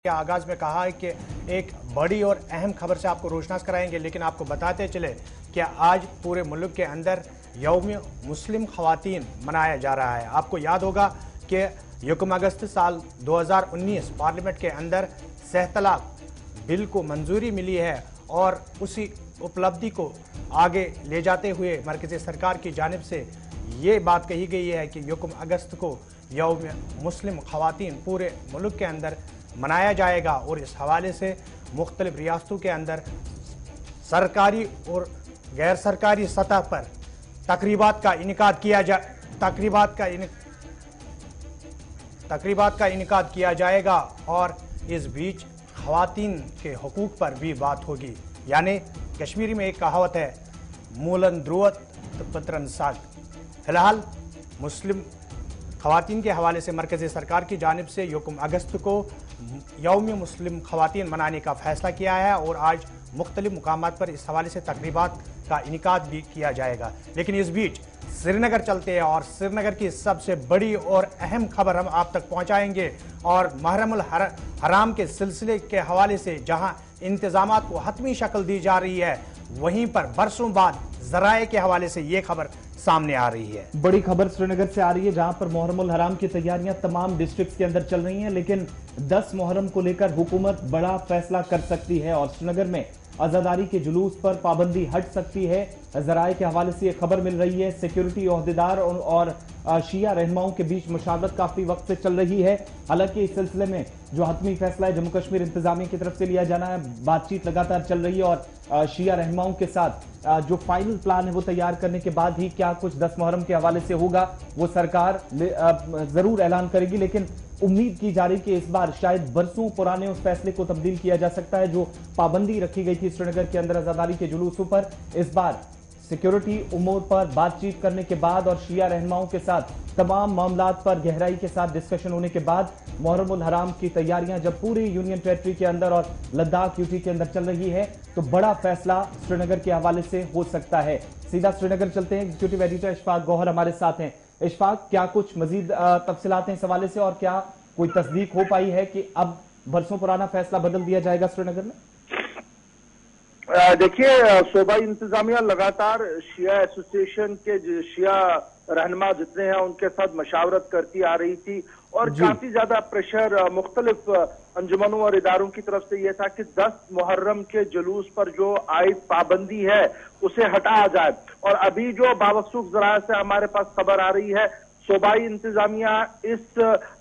के आगाज में कहा है कि एक बड़ी और अहम खबर से आपको रोशनास कराएंगे, लेकिन आपको बताते चले कि आज पूरे मुल्क के अंदर यौम मुस्लिम खवातीन मनाया जा रहा है। आपको याद होगा कि 1 अगस्त साल 2019 पार्लियामेंट के अंदर सहतलाक बिल को मंजूरी मिली है और उसी उपलब्धि को आगे ले जाते हुए मरकज़ी सरकार की जानिब से ये बात कही गई है कि 1 अगस्त को यौम मुस्लिम खवातीन पूरे मुल्क के अंदर मनाया जाएगा और इस हवाले से मुख्तलिफ रियासतों के अंदर सरकारी और गैर सरकारी सतह पर तकरीबात का इनेकाद किया जाएगा और इस बीच खवातीन के हुकूक पर भी बात होगी। यानी कश्मीरी में एक कहावत है, मूलन ध्रुवत पत्रन साग। फिलहाल मुस्लिम खवातीन के हवाले से मरकज़ी सरकार की जानिब से 1 अगस्त को यौम मुस्लिम खवातीन मनाने का फैसला किया है और आज मुख्तलिफ मुकामात पर इस हवाले से तकरीबात का इनेकाद भी किया जाएगा। लेकिन इस बीच श्रीनगर चलते हैं और श्रीनगर की सबसे बड़ी और अहम खबर हम आप तक पहुंचाएंगे और महरमुल हराम के सिलसिले के हवाले से जहां इंतजामात को हतमी शक्ल दी जा रही है, वहीं पर बरसों बाद जराए के हवाले से ये खबर सामने आ रही है। बड़ी खबर श्रीनगर से आ रही है, जहां पर मुहर्रमुल हराम की तैयारियां तमाम डिस्ट्रिक्ट्स के अंदर चल रही हैं, लेकिन 10 मुहर्रम को लेकर हुकूमत बड़ा फैसला कर सकती है और श्रीनगर में आजादारी के जुलूस पर पाबंदी हट सकती है। जराए के हवाले से यह खबर मिल रही है। सिक्योरिटी ओहदेदार और शिया रहनुमाओं के बीच मुशावरत काफी वक्त से चल रही है। हालांकि इस सिलसिले में जो हतमी फैसला है जम्मू कश्मीर इंतजामिया की तरफ से लिया जाना है, बातचीत लगातार चल रही है और शिया रहनुमाओं के साथ जो फाइनल प्लान है वो तैयार करने के बाद ही क्या कुछ 10 मुहर्रम के हवाले से होगा वो सरकार जरूर ऐलान करेगी। लेकिन उम्मीद की जा रही कि इस बार शायद बरसों पुराने उस फैसले को तब्दील किया जा सकता है जो पाबंदी रखी गई थी श्रीनगर के अंदर आजादारी के जुलूसों पर। इस बार सिक्योरिटी उमूर पर बातचीत करने के बाद और शिया रहनुमाओं के साथ तमाम मामलात पर गहराई के साथ डिस्कशन होने के बाद मुहर्रमुल हराम की तैयारियां जब पूरी यूनियन टेरिटरी के अंदर और लद्दाख यूटी के अंदर चल रही है तो बड़ा फैसला श्रीनगर के हवाले से हो सकता है। सीधा श्रीनगर चलते हैं, एग्जीक्यूटिव एडिटर इशफाक गौहर हमारे साथ हैं। इशफाक, क्या कुछ मजीद तफसीलात हैं इस हवाले से और क्या कोई तस्दीक हो पाई है कि अब बरसों पुराना फैसला बदल दिया जाएगा श्रीनगर में? देखिए, सूबाई इंतजामिया लगातार शिया एसोसिएशन के शिया रहनुमा जितने हैं उनके साथ मशावरत करती आ रही थी और काफी ज्यादा प्रेशर मुख्तलिफ अंजुमनों और इदारों की तरफ से यह था कि 10 मुहर्रम के जुलूस पर जो आयद पाबंदी है उसे हटाया जाए। और अभी जो बावसूख जराया से हमारे पास खबर आ रही है, सूबाई इंतजामिया इस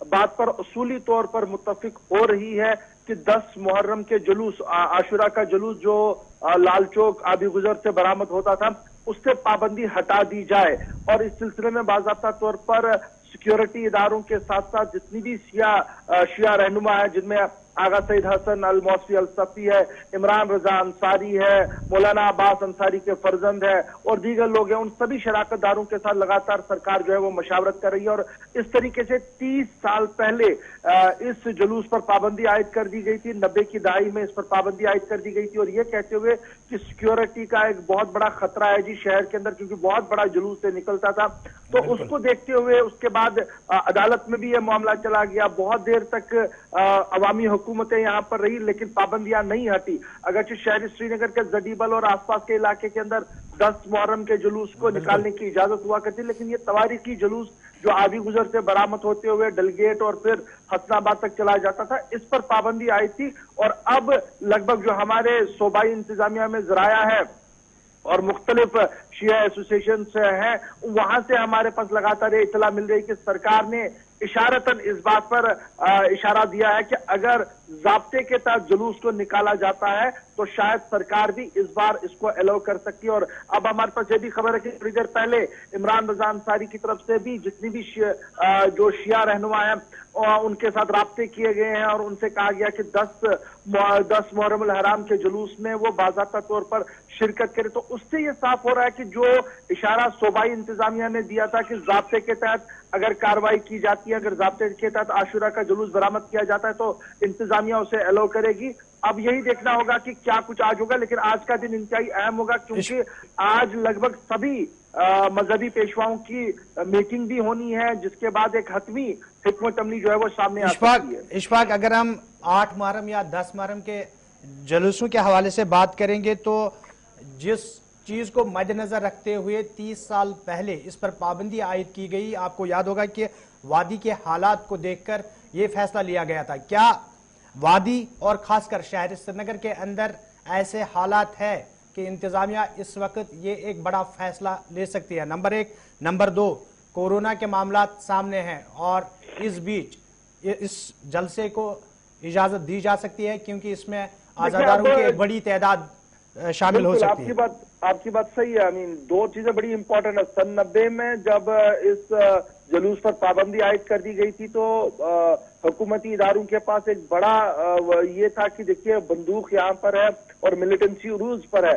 बात पर उसूली तौर पर मुत्तफिक हो रही है कि 10 मुहर्रम के जुलूस, आशुरा का जुलूस जो लाल चौक आबी गुजर से बरामद होता था उससे पाबंदी हटा दी जाए और इस सिलसिले में बाज़ाब्ता तौर पर सिक्योरिटी इदारों के साथ साथ जितनी भी शिया रहनुमा है, जिनमें आगा सईद हसन अल मौसी अल सफी है, इमरान रजा अंसारी है, मौलाना अब्बास अंसारी के फर्जंद है और दीगर लोग हैं, उन सभी शराकतदारों के साथ लगातार सरकार जो है वो मशावरत कर रही है। और इस तरीके से 30 साल पहले इस जुलूस पर पाबंदी आयद कर दी गई थी, 90 की दहाई में इस पर पाबंदी आयद कर दी गई थी और ये कहते हुए कि सिक्योरिटी का एक बहुत बड़ा खतरा है जी शहर के अंदर, क्योंकि बहुत बड़ा जुलूस से निकलता था। तो उसको देखते हुए उसके बाद अदालत में भी यह मामला चला गया। बहुत देर तक अवामी हुकूमतें यहाँ पर रही लेकिन पाबंदियां नहीं हटी। अगरचे शहरी श्रीनगर के जडीबल और आसपास के इलाके के अंदर 10 मुहर्रम के जुलूस को निकालने की इजाजत हुआ करती, लेकिन ये तवारीखी जुलूस जो आबी गुजर से बरामद होते हुए डलगेट और फिर हसनाबाद तक चला जाता था, इस पर पाबंदी आई थी। और अब लगभग जो हमारे सूबाई इंतजामिया में जराया है और मुख्तलिफ शिया एसोसिएशन से हैं, वहां से हमारे पास लगातार ये इतला मिल रही है कि सरकार ने इशारतन इस बात पर इशारा दिया है कि अगर जाब्ते के तहत जुलूस को निकाला जाता है तो शायद सरकार भी इस बार इसको अलाउ कर सकती है। और अब हमारे पास ये भी खबर है कि थोड़ी देर पहले इमरान रजा अंसारी की तरफ से भी जितनी भी जो शिया रहनुमा है उनके साथ राब्ते किए गए हैं और उनसे कहा गया कि 10 मुहर्रमुल हराम के जुलूस में वो बाज़ाब्ता तौर पर शिरकत करे। तो उससे ये साफ हो रहा है कि जो इशारा सूबाई इंतजामिया ने दिया था कि जाब्ते के तहत अगर कार्रवाई की जाती है, अगर जाब्ते के तहत आशुरा का जुलूस बरामद किया जाता है तो इंतजामिया उसे अलाउ करेगी। अब यही देखना होगा कि क्या कुछ आज होगा, लेकिन आज का दिन इंतहाई अहम होगा क्योंकि आज लगभग सभी मजहबी पेशवाओं की मीटिंग भी होनी है, जिसके बाद एक हतमी हिकमत अमली जो है वो सामने आ सकती है। इशफाक, अगर हम 8 मुहर्रम या 10 मुहर्रम के जुलूसों के हवाले से बात करेंगे तो जिस चीज को मद्देनजर रखते हुए 30 साल पहले इस पर पाबंदी आयद की गई, आपको याद होगा कि वादी के हालात को देखकर यह फैसला लिया गया था। क्या वादी और खासकर शहर श्रीनगर के अंदर ऐसे हालात है कि इंतजामिया इस वक्त ये एक बड़ा फैसला ले सकती है? नंबर 1। नंबर 2, कोरोना के मामला सामने हैं और इस बीच इस जलसे को इजाजत दी जा सकती है क्योंकि इसमें आजादारों की एक बड़ी तादाद शामिल हो सकती है। आपकी बात सही है। दो चीजें बड़ी इंपॉर्टेंट है। सन 90 में जब इस जुलूस पर पाबंदी आयद कर दी गई थी तो हुकूमती इदारों के पास एक बड़ा ये था कि देखिए बंदूक यहाँ पर है और मिलिटेंसी रूल्स पर है।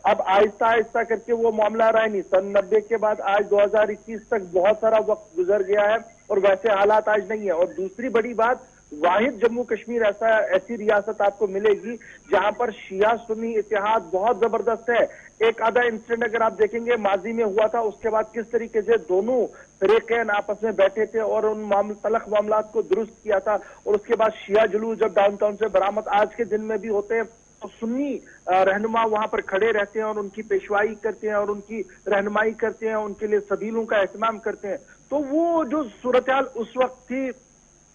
अब आहिस्ता आहिस्ता करके वो मामला रहा नहीं। सन 90 के बाद आज 2021 तक बहुत सारा वक्त गुजर गया है और वैसे हालात आज नहीं है। और दूसरी बड़ी बात, वाहिद जम्मू कश्मीर ऐसी रियासत आपको मिलेगी जहां पर शिया सुन्नी इत्तेहाद बहुत जबरदस्त है। एक आधा इंसिडेंट अगर आप देखेंगे माजी में हुआ था, उसके बाद किस तरीके से दोनों फरीकैन आपस में बैठे थे और उन तलख मामलात को दुरुस्त किया था। और उसके बाद शिया जुलूस जब डाउनटाउन से बरामद आज के दिन में भी होते हैं तो सुन्नी रहनुमा वहां पर खड़े रहते हैं और उनकी पेशवाई करते हैं और उनकी रहनुमाई करते हैं, उनके लिए सबीलों का एहतमाम करते हैं। तो वो जो सूरत-ए-हाल उस वक्त थी,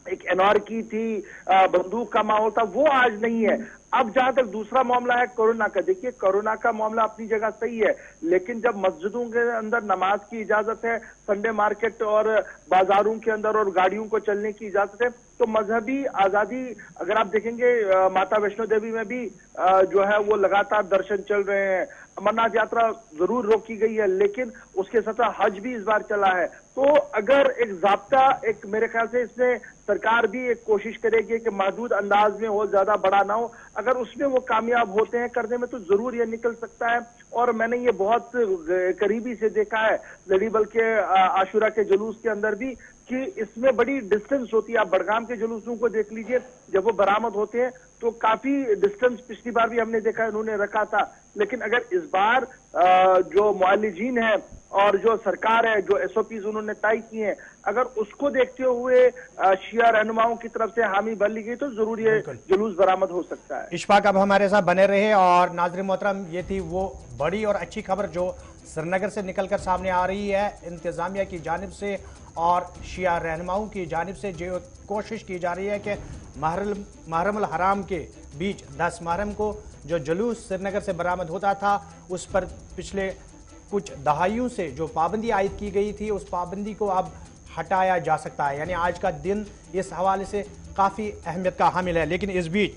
एक एनआरकी थी, बंदूक का माहौल था, वो आज नहीं है। अब जहां तक दूसरा मामला है कोरोना का, देखिए कोरोना का मामला अपनी जगह सही है, लेकिन जब मस्जिदों के अंदर नमाज की इजाजत है, संडे मार्केट और बाजारों के अंदर और गाड़ियों को चलने की इजाजत है, तो मजहबी आजादी अगर आप देखेंगे माता वैष्णो देवी में भी जो है वो लगातार दर्शन चल रहे हैं। अमरनाथ यात्रा जरूर रोकी गई है लेकिन उसके साथ हज भी इस बार चला है। तो अगर एक जाब्ता, एक मेरे ख्याल से इसमें सरकार भी एक कोशिश करेगी कि महदूद अंदाज में हो, ज्यादा बड़ा ना हो, अगर उसमें वो कामयाब होते हैं करने में तो जरूर ये निकल सकता है। और मैंने ये बहुत करीबी से देखा है लड़ीबल के आशुरा के जुलूस के अंदर भी कि इसमें बड़ी डिस्टेंस होती है। आप बड़गाम के जुलूसों को देख लीजिए, जब वो बरामद होते हैं तो काफी डिस्टेंस पिछली बार भी हमने देखा इन्होंने रखा था। लेकिन अगर इस बार जो मुअल्लिजीन है और जो सरकार है, जो एसओपीज उन्होंने तय किए हैं, अगर उसको देखते हुए शिया रहनुमाओं की तरफ से हामी भर ली गई तो जरूर ये जुलूस बरामद हो सकता है। इशफाक, अब हमारे साथ बने रहे। और नाज़रीन मोहतरम, ये थी वो बड़ी और अच्छी खबर जो श्रीनगर से निकलकर सामने आ रही है इंतजामिया की जानिब से और शिया रहनुमाओं की जानिब से, जो कोशिश की जा रही है कि मुहर्रम हराम के बीच 10 मुहर्रम को जो जुलूस श्रीनगर से बरामद होता था उस पर पिछले कुछ दहाइयों से जो पाबंदी आयद की गई थी उस पाबंदी को अब हटाया जा सकता है। यानी आज का दिन इस हवाले से काफ़ी अहमियत का हामिल है। लेकिन इस बीच